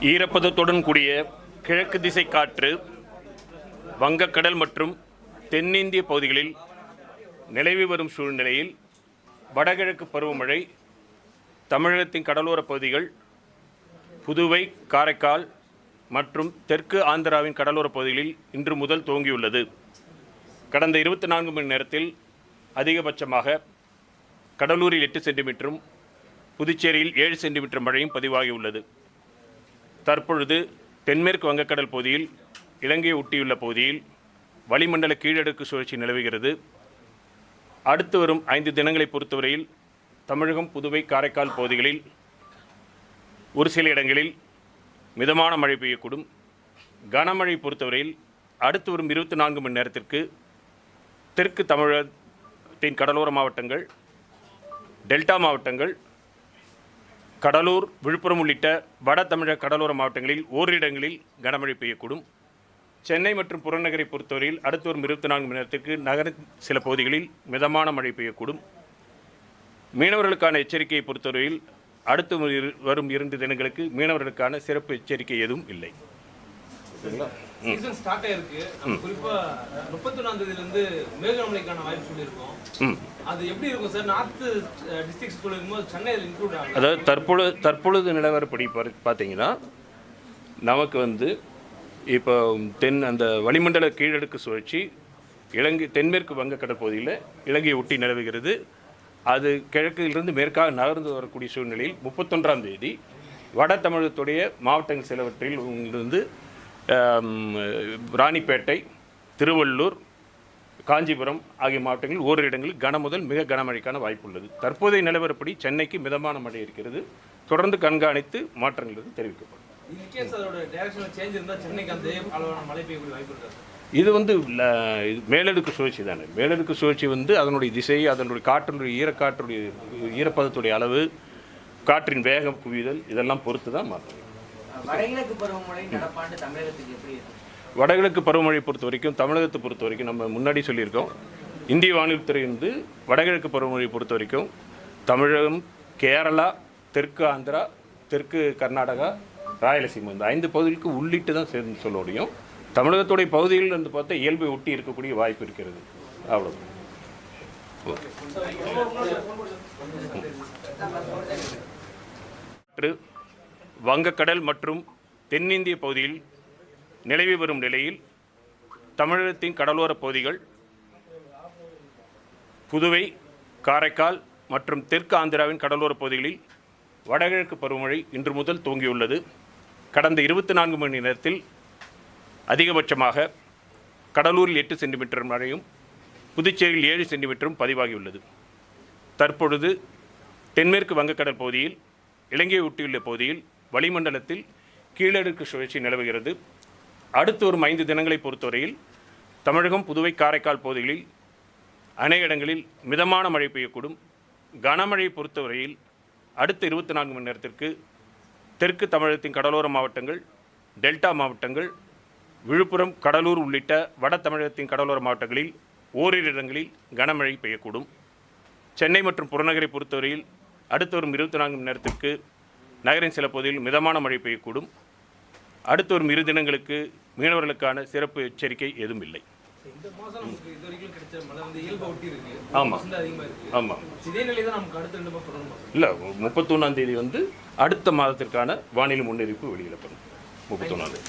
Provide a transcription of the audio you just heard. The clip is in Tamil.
ஈரப்பதத்துடன் கூடிய கிழக்கு திசை காற்று வங்கக்கடல் மற்றும் தென்னிந்திய பகுதிகளில் நிலவி வரும் சூழ்நிலையில் வடகிழக்கு பருவமழை தமிழகத்தின் கடலோர பகுதிகள், புதுவை, காரைக்கால் மற்றும் தெற்கு ஆந்திராவின் கடலோர பகுதிகளில் இன்று முதல் துவங்கியுள்ளது. கடந்த 24 மணி நேரத்தில் அதிகபட்சமாக கடலூரில் 8 சென்டிமீட்டரும் புதுச்சேரியில் 7 சென்டிமீட்டர் மழையும் பதிவாகியுள்ளது. தற்பொழுது தென்மேற்கு வங்கக்கடல் பகுதியில் இலங்கையை ஒட்டியுள்ள பகுதியில் வளிமண்டல கீழடுக்கு சுழற்சி நிலவுகிறது. அடுத்து வரும் 5 தினங்களை பொறுத்தவரையில் தமிழகம், புதுவை, காரைக்கால் பகுதிகளில் ஒரு சில இடங்களில் மிதமான மழை பெய்யக்கூடும். கனமழை பொறுத்தவரையில் அடுத்து வரும் 24 மணி நேரத்திற்கு தெற்கு தமிழகத்தின் கடலோர மாவட்டங்கள், டெல்டா மாவட்டங்கள், கடலூர், விழுப்புரம் உள்ளிட்ட வட தமிழக கடலோர மாவட்டங்களில் ஓரிரு இடங்களில் கனமழை பெய்யக்கூடும். சென்னை மற்றும் புறநகரை பொறுத்தவரையில் அடுத்து வரும் 24 மணி நேரத்திற்கு நகரின் சில பகுதிகளில் மிதமான மழை பெய்யக்கூடும். மீனவர்களுக்கான எச்சரிக்கையை பொறுத்தவரையில் அடுத்து வரும் 2 தினங்களுக்கு மீனவர்களுக்கான சிறப்பு எச்சரிக்கை எதுவும் இல்லை. சீசன் ஸ்டார்ட் ஆயிருக்கு. குறிப்பா 31ஆம் தேதியிலிருந்து மேகமழைக்கான வாய்ப்பு சொல்லியிருக்கோம். அது எப்படி இருக்கும் சார்? நார்த் டிஸ்ட்ரிக்ட்ஸ் சொல்லும்போது சென்னையில் இன்க்ளூட் ஆகும். அதாவது தற்பொழுது நிலவரப்படி பார்த்தீங்கன்னா நமக்கு இப்போ அந்த வளிமண்டல கீழடுக்கு சுழற்சி இலங்கை தென்மேற்கு வங்கக்கடல் பகுதியில் இலங்கையை ஒட்டி நிலவுகிறது. அது கிழக்கிலிருந்து மேற்காக நகர்ந்து வரக்கூடிய சூழ்நிலையில் 31ஆம் தேதி வட தமிழகத்துடைய மாவட்டங்கள் சிலவற்றில் இருந்து ராணிப்பேட்டை, திருவள்ளூர், காஞ்சிபுரம் ஆகிய மாவட்டங்களில் ஓரிரு இடங்களில் கன முதல் மிக கனமழைக்கான வாய்ப்பு உள்ளது. தற்போதைய நிலவரப்படி சென்னைக்கு மிதமான மழை இருக்கிறது. தொடர்ந்து கண்காணித்து மாற்றங்கள் தெரிவிக்கப்படும். இது மேலடுக்கு சுழற்சி தானே. மேலடுக்கு சுழற்சி அதனுடைய திசை, அதனுடைய காற்றினுடைய ஈரப்பதத்துடைய அளவு, காற்றின் வேகம் குவிதல் இதெல்லாம் பொறுத்து தான் மாற்றும். வடகிழக்கு பருவமழை பொறுத்த வரைக்கும் தமிழகத்தை பொறுத்த வரைக்கும் நம்ம முன்னாடி சொல்லியிருக்கோம். இந்திய வானிலைத்துறை வடகிழக்கு பருவமழை பொறுத்த வரைக்கும் தமிழகம், கேரளா, தெற்கு ஆந்திரா, தெற்கு கர்நாடகா, ராயலசீமா இந்த 5 பகுதிகளுக்கு உள்ளிட்டு தான் சேர்ந்து சொல்ல முடியும். தமிழகத்துடைய பகுதியில் பார்த்தா இயல்பை ஒட்டி இருக்கக்கூடிய வாய்ப்பு இருக்கிறது. அவ்வளோ. வங்கக்கடல் மற்றும் தென்னிந்திய பகுதியில் நிலவி வரும் நிலையில் தமிழகத்தின் கடலோர பகுதிகள், புதுவை, காரைக்கால் மற்றும் தெற்கு ஆந்திராவின் கடலோர பகுதிகளில் வடகிழக்கு பருவமழை இன்று முதல் துவங்கியுள்ளது. கடந்த 24 மணி நேரத்தில் அதிகபட்சமாக கடலூரில் 8 சென்டிமீட்டர் மழையும் புதுச்சேரியில் 7 சென்டிமீட்டரும் பதிவாகியுள்ளது. தற்பொழுது தென்மேற்கு வங்கக்கடல் பகுதியில் இலங்கையை ஒட்டியுள்ள பகுதியில் வளிமண்டலத்தில் கீழடுக்கு சுழற்சி நிலவுகிறது. அடுத்து வரும் 5 தினங்களை பொறுத்தவரையில் தமிழகம், புதுவை, காரைக்கால் பகுதிகளில் அநேக இடங்களில் மிதமான மழை பெய்யக்கூடும். கனமழை பொறுத்தவரையில் அடுத்த 24 மணி நேரத்திற்கு தெற்கு தமிழகத்தின் கடலோர மாவட்டங்கள், டெல்டா மாவட்டங்கள், விழுப்புரம், கடலூர் உள்ளிட்ட வட தமிழகத்தின் கடலோர மாவட்டங்களில் ஓரிரு இடங்களில் கனமழை பெய்யக்கூடும். சென்னை மற்றும் புறநகரை பொறுத்தவரையில் அடுத்து வரும் 24 மணி நேரத்திற்கு நகரின் சில பகுதிகளில் மிதமான மழை பெய்யக்கூடும். அடுத்து வரும் 2 தினங்களுக்கு மீனவர்களுக்கான சிறப்பு எச்சரிக்கை எதுவும் இல்லை. இல்லை, 31ஆம் தேதி அடுத்த மாதத்திற்கான வானிலை முன்னறிவிப்பு வெளியிடப்படும். 31ஆம் தேதி.